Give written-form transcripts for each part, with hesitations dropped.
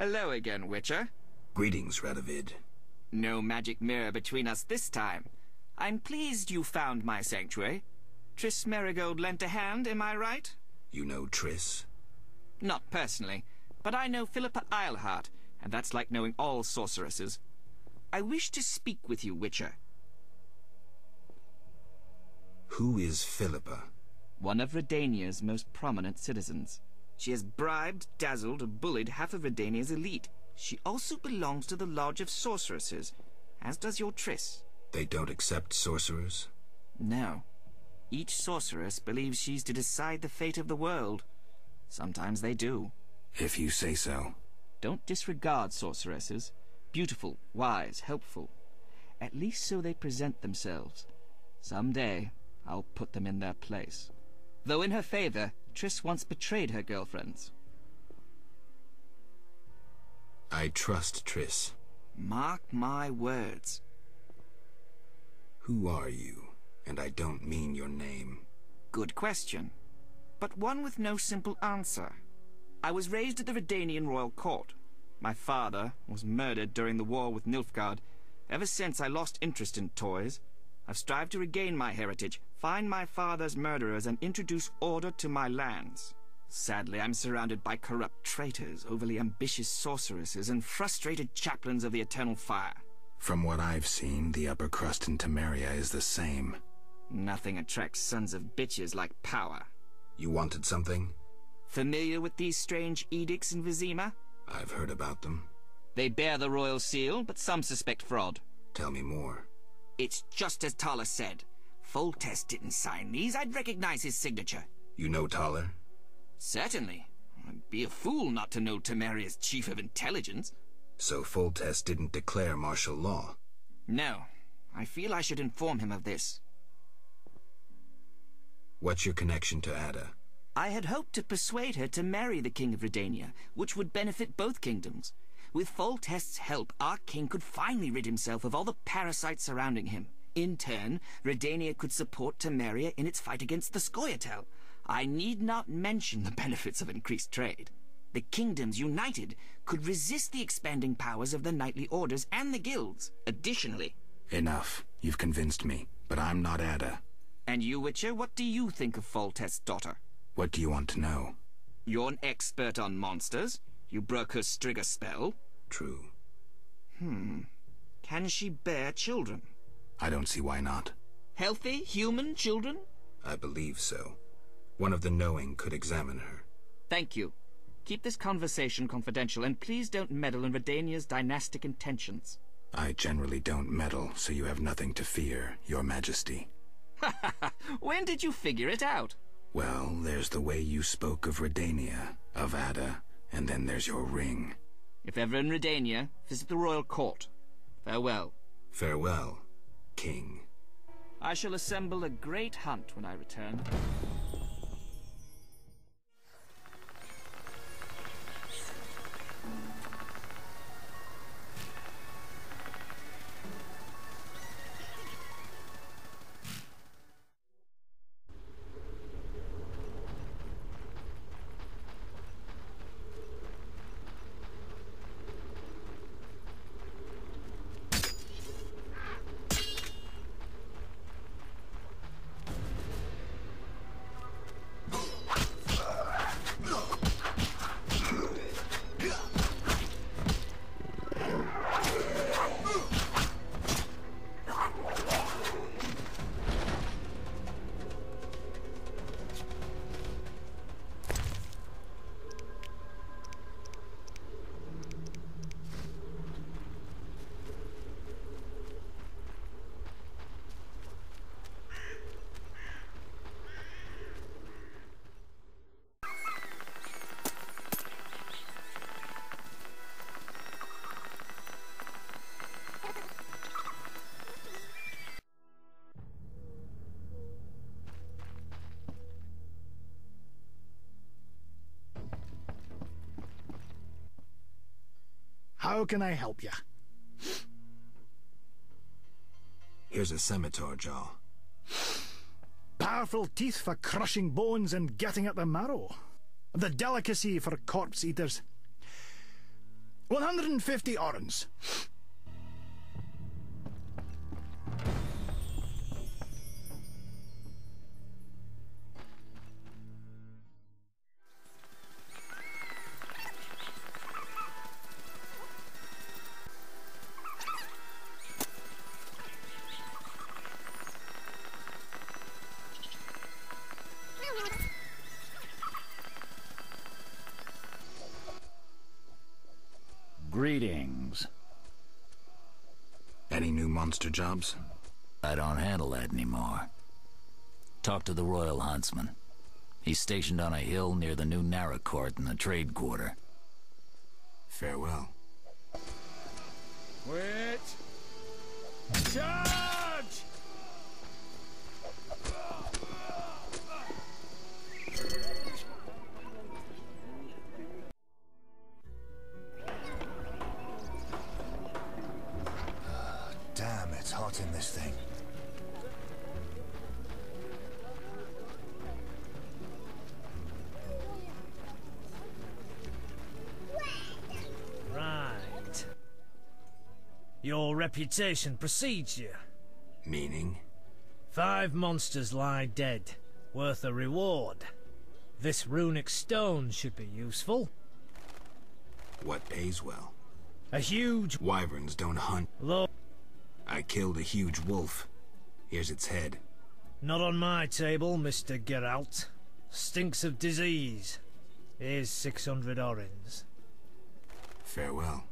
Hello again, Witcher. Greetings, Radovid. No magic mirror between us this time. I'm pleased you found my sanctuary. Triss Merigold lent a hand, am I right? You know Triss? Not personally, but I know Philippa Eilhart, and that's like knowing all sorceresses. I wish to speak with you, Witcher. Who is Philippa? One of Redania's most prominent citizens. She has bribed, dazzled, or bullied half of Redania's elite. She also belongs to the Lodge of Sorceresses, as does your Triss. They don't accept sorcerers? No. Each sorceress believes she's to decide the fate of the world. Sometimes they do. If you say so. Don't disregard sorceresses. Beautiful, wise, helpful. At least so they present themselves. Someday, I'll put them in their place. Though in her favor, Triss once betrayed her girlfriends. I trust Triss. Mark my words. Who are you? And I don't mean your name. Good question, but one with no simple answer. I was raised at the Redanian royal court. My father was murdered during the war with Nilfgaard. Ever since I lost interest in toys, I've strived to regain my heritage, find my father's murderers, and introduce order to my lands. Sadly, I'm surrounded by corrupt traitors, overly ambitious sorceresses, and frustrated chaplains of the Eternal Fire. From what I've seen, the upper crust in Temeria is the same. Nothing attracts sons of bitches like power. You wanted something? Familiar with these strange edicts in Vizima? I've heard about them. They bear the royal seal, but some suspect fraud. Tell me more. It's just as Thaler said. Foltest didn't sign these. I'd recognize his signature. You know Thaler? Certainly. I'd be a fool not to know Temeria's chief of intelligence. So Foltest didn't declare martial law? No. I feel I should inform him of this. What's your connection to Ada? I had hoped to persuade her to marry the King of Redania, which would benefit both kingdoms. With Foltest's help, our king could finally rid himself of all the parasites surrounding him. In turn, Redania could support Temeria in its fight against the Scoia'tael. I need not mention the benefits of increased trade. The kingdoms united could resist the expanding powers of the knightly orders and the guilds. Additionally... Enough. You've convinced me, but I'm not Ada. And you, Witcher, what do you think of Foltest's daughter? What do you want to know? You're an expert on monsters. You broke her Strigger spell. True. Can she bear children? I don't see why not. Healthy, human children? I believe so. One of the knowing could examine her. Thank you. Keep this conversation confidential, and please don't meddle in Redania's dynastic intentions. I generally don't meddle, so you have nothing to fear, Your Majesty. When did you figure it out? Well, there's the way you spoke of Redania, of Ada, and then there's your ring. If ever in Redania, visit the royal court. Farewell. Farewell, King. I shall assemble a great hunt when I return. How can I help you? Here's a Cemetaur jaw. Powerful teeth for crushing bones and getting at the marrow. The delicacy for corpse eaters. 150 orens. Greetings. Any new monster jobs? I don't handle that anymore. Talk to the Royal Huntsman. He's stationed on a hill near the new Narrow Court in the Trade Quarter. Farewell. Wait! Charge! Damn, it's hot in this thing. Right. Your reputation precedes you. Meaning? 5 monsters lie dead, worth a reward. This runic stone should be useful. What pays well? A huge Wyverns don't hunt. low. I killed a huge wolf. Here's its head. Not on my table, Mr. Geralt. Stinks of disease. Here's 600 orens. Farewell.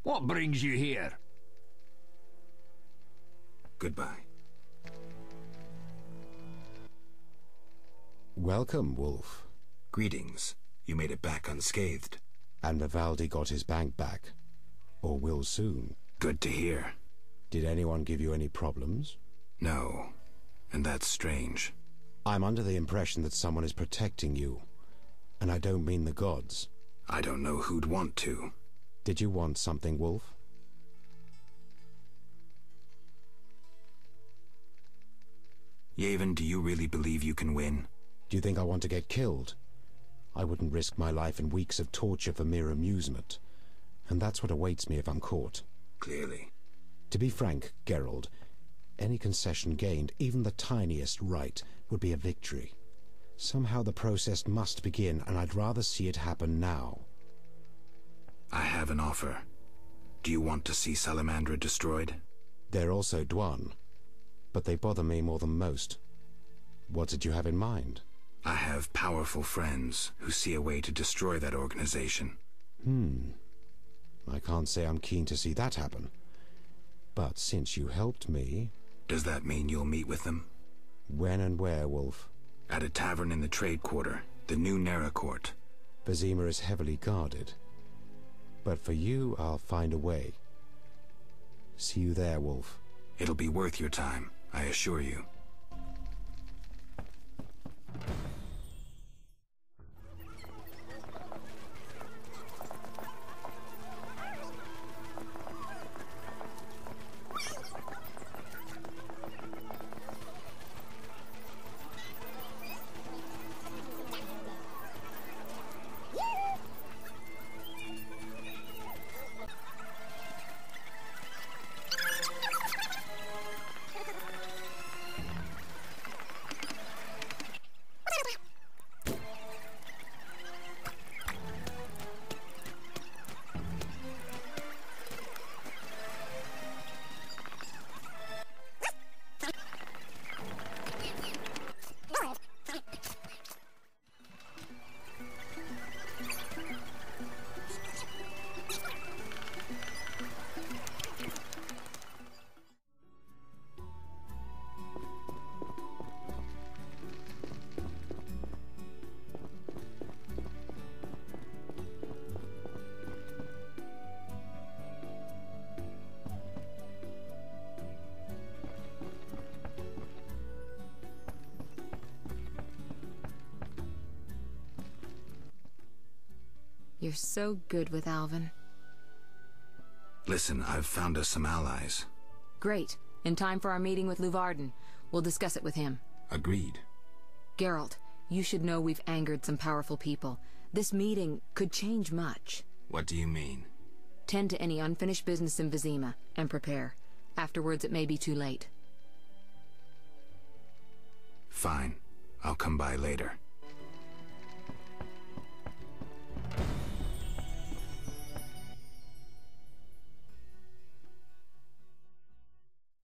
What brings you here? Goodbye. Welcome, Wolf. Greetings. You made it back unscathed. And Vivaldi got his bank back. Or will soon. Good to hear. Did anyone give you any problems? No. And that's strange. I'm under the impression that someone is protecting you. And I don't mean the gods. I don't know who'd want to. Did you want something, Wolf? Yaevinn, do you really believe you can win? Do you think I want to get killed? I wouldn't risk my life in weeks of torture for mere amusement. And that's what awaits me if I'm caught. Clearly. To be frank, Geralt, any concession gained, even the tiniest right, would be a victory. Somehow the process must begin, and I'd rather see it happen now. I have an offer. Do you want to see Salamandra destroyed? They're also Dwan, but they bother me more than most. What did you have in mind? I have powerful friends who see a way to destroy that organization. I can't say I'm keen to see that happen. But since you helped me... Does that mean you'll meet with them? When and where, Wolf? At a tavern in the Trade Quarter, the new Narrow Court. Vizima is heavily guarded. But for you, I'll find a way. See you there, Wolf. It'll be worth your time, I assure you. You're so good with Alvin. Listen, I've found us some allies. Great. In time for our meeting with Luvarden. We'll discuss it with him. Agreed. Geralt, you should know we've angered some powerful people. This meeting could change much. What do you mean? Tend to any unfinished business in Vizima, and prepare. Afterwards it may be too late. Fine. I'll come by later.